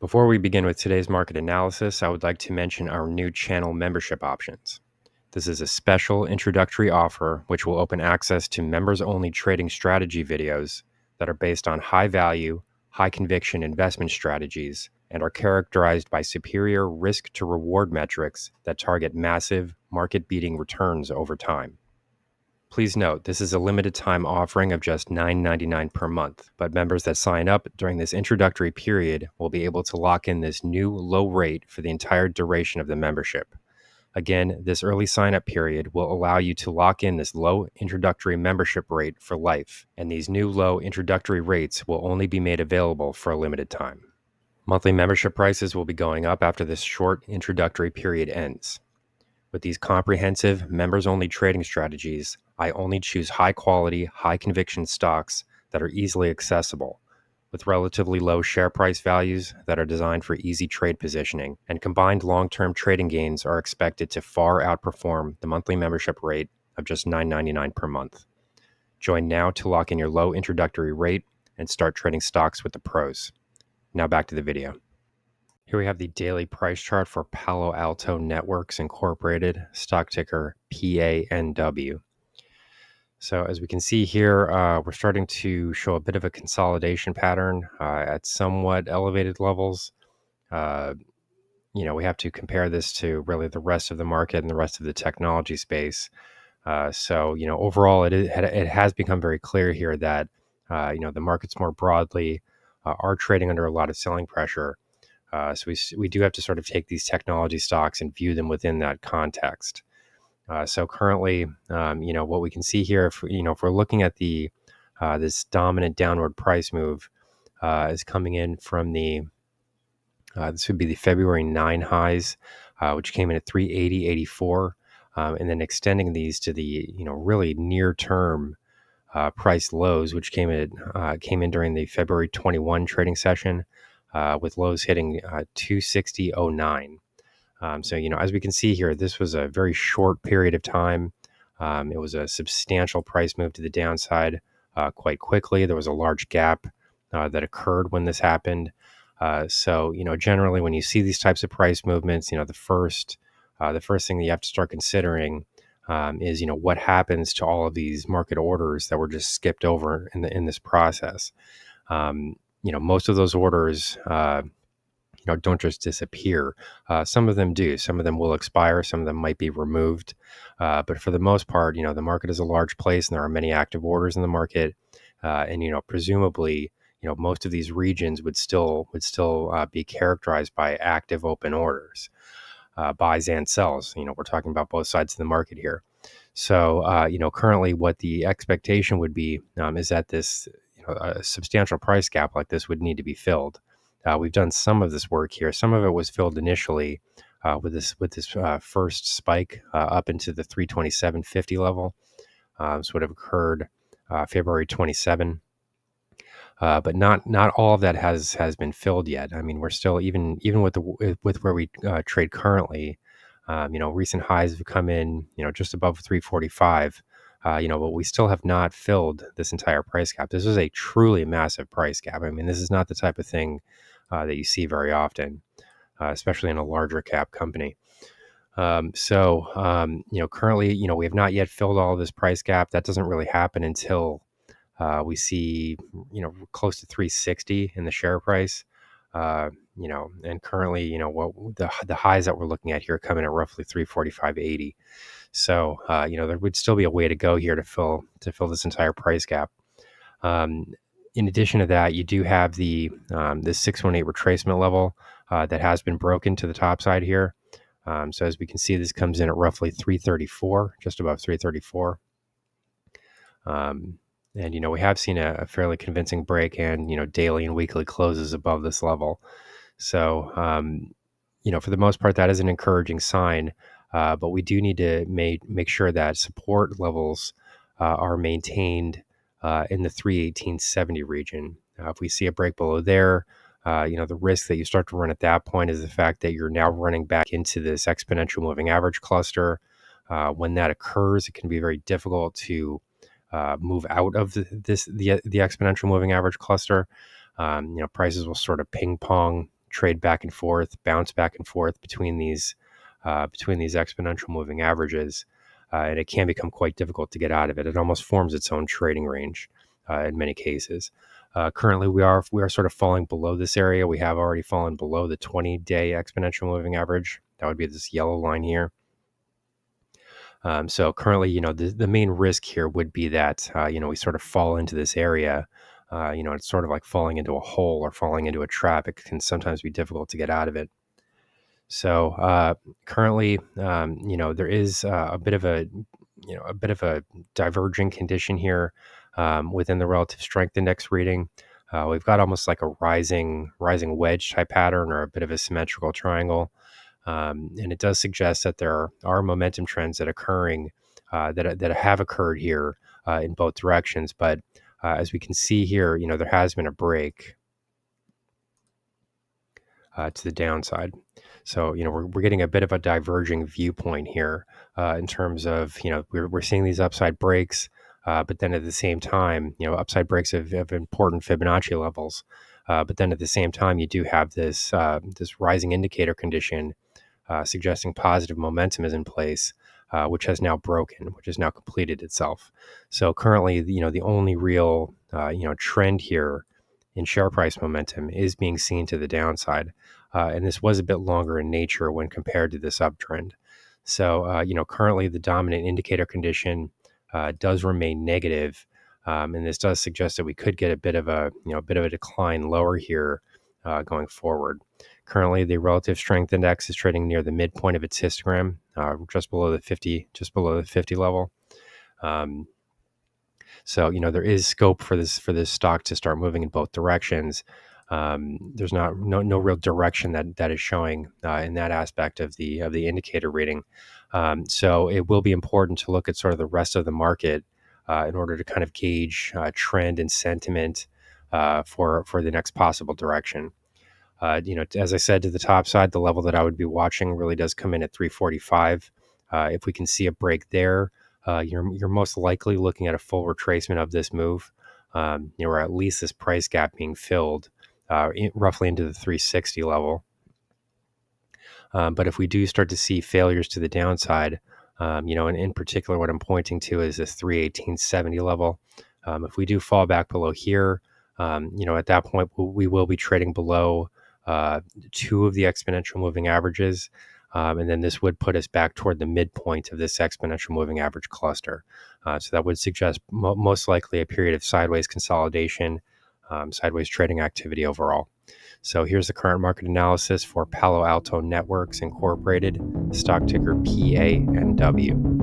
Before we begin with today's market analysis, I would like to mention our new channel membership options. This is a special introductory offer which will open access to members-only trading strategy videos that are based on high-value, high-conviction investment strategies and are characterized by superior risk-to-reward metrics that target massive, market-beating returns over time. Please note, this is a limited time offering of just $9.99 per month, but members that sign up during this introductory period will be able to lock in this new low rate for the entire duration of the membership. Again, this early sign-up period will allow you to lock in this low introductory membership rate for life, and these new low introductory rates will only be made available for a limited time. Monthly membership prices will be going up after this short introductory period ends. With these comprehensive, members-only trading strategies, I only choose high-quality, high-conviction stocks that are easily accessible, with relatively low share price values that are designed for easy trade positioning, and combined long-term trading gains are expected to far outperform the monthly membership rate of just $9.99 per month. Join now to lock in your low introductory rate and start trading stocks with the pros. Now back to the video. Here we have the daily price chart for Palo Alto Networks Incorporated, stock ticker PANW. So as we can see here, we're starting to show a bit of a consolidation pattern at somewhat elevated levels. We have to compare this to really the rest of the market and the rest of the technology space. Overall, it has become very clear here that, the markets more broadly are trading under a lot of selling pressure. So we do have to sort of take these technology stocks and view them within that context. So currently, what we can see here, if we're looking at the this dominant downward price move, is coming in from this would be the February 9 highs, which came in at 380.84, and then extending these to the really near term price lows, which came in during the February 21 trading session. With lows hitting 260.09. As we can see here, this was a very short period of time. It was a substantial price move to the downside quite quickly. There was a large gap that occurred when this happened. Generally, when you see these types of price movements, the first thing that you have to start considering is what happens to all of these market orders that were just skipped over in this process. Most of those orders, don't just disappear. Some of them do. Some of them will expire. Some of them might be removed. But for the most part, the market is a large place, and there are many active orders in the market. Presumably, most of these regions would still be characterized by active open orders, buys and sells. We're talking about both sides of the market here. So, currently, what the expectation would be is that this a substantial price gap like this would need to be filled. We've done some of this work here. Some of it was filled initially with this first spike up into the 327.50 level. This would have occurred February 27. But not all of that has been filled yet. I mean, we're still even with where we trade currently. Recent highs have come in, just above 345. But we still have not filled this entire price gap. This is a truly massive price gap. I mean, this is not the type of thing that you see very often, especially in a larger cap company. Currently, we have not yet filled all of this price gap. That doesn't really happen until we see, close to 360 in the share price. And currently, what the highs that we're looking at here come in at roughly 345.80. So, there would still be a way to go here to fill this entire price gap. In addition to that, you do have the 618 retracement level that has been broken to the top side here. So as we can see, this comes in at roughly 334, just above 334. And, we have seen a fairly convincing break and, daily and weekly closes above this level. So, for the most part, that is an encouraging sign. But we do need to make sure that support levels are maintained in the 318.70 region. If we see a break below there, the risk that you start to run at that point is the fact that you're now running back into this exponential moving average cluster. When that occurs, it can be very difficult to move out of the exponential moving average cluster. Prices will sort of ping pong, trade back and forth, bounce back and forth between these exponential moving averages, and it can become quite difficult to get out of it. It almost forms its own trading range in many cases. Currently, we are sort of falling below this area. We have already fallen below the 20-day exponential moving average. That would be this yellow line here. So currently, the main risk here would be that, we sort of fall into this area. It's sort of like falling into a hole or falling into a trap. It can sometimes be difficult to get out of it. So currently, there is a bit of a diverging condition here within the relative strength index reading. We've got almost like a rising wedge type pattern or a bit of a symmetrical triangle. And it does suggest that there are momentum trends that that have occurred here in both directions. But as we can see here, there has been a break to the downside. So, we're getting a bit of a diverging viewpoint here in terms of, we're seeing these upside breaks, but then at the same time, upside breaks of important Fibonacci levels. But then at the same time, you do have this rising indicator condition suggesting positive momentum is in place, which has now completed itself. So currently, the only real, trend here in share price momentum is being seen to the downside. And this was a bit longer in nature when compared to this uptrend. So, currently the dominant indicator condition does remain negative. And this does suggest that we could get a bit of a decline lower here going forward. Currently, the relative strength index is trading near the midpoint of its histogram, just below the 50 level. So, there is scope for this stock to start moving in both directions. There's no real direction that is showing in that aspect of the indicator reading. So it will be important to look at sort of the rest of the market in order to kind of gauge trend and sentiment for the next possible direction. As I said, to the top side, the level that I would be watching really does come in at 345. If we can see a break there, you're most likely looking at a full retracement of this move, or at least this price gap being filled roughly into the 360 level. But if we do start to see failures to the downside, and in particular, what I'm pointing to is this 318.70 level. If we do fall back below here, at that point, we will be trading below two of the exponential moving averages. And then this would put us back toward the midpoint of this exponential moving average cluster. So that would suggest most likely a period of sideways consolidation, sideways trading activity overall. So here's the current market analysis for Palo Alto Networks Incorporated, stock ticker PANW.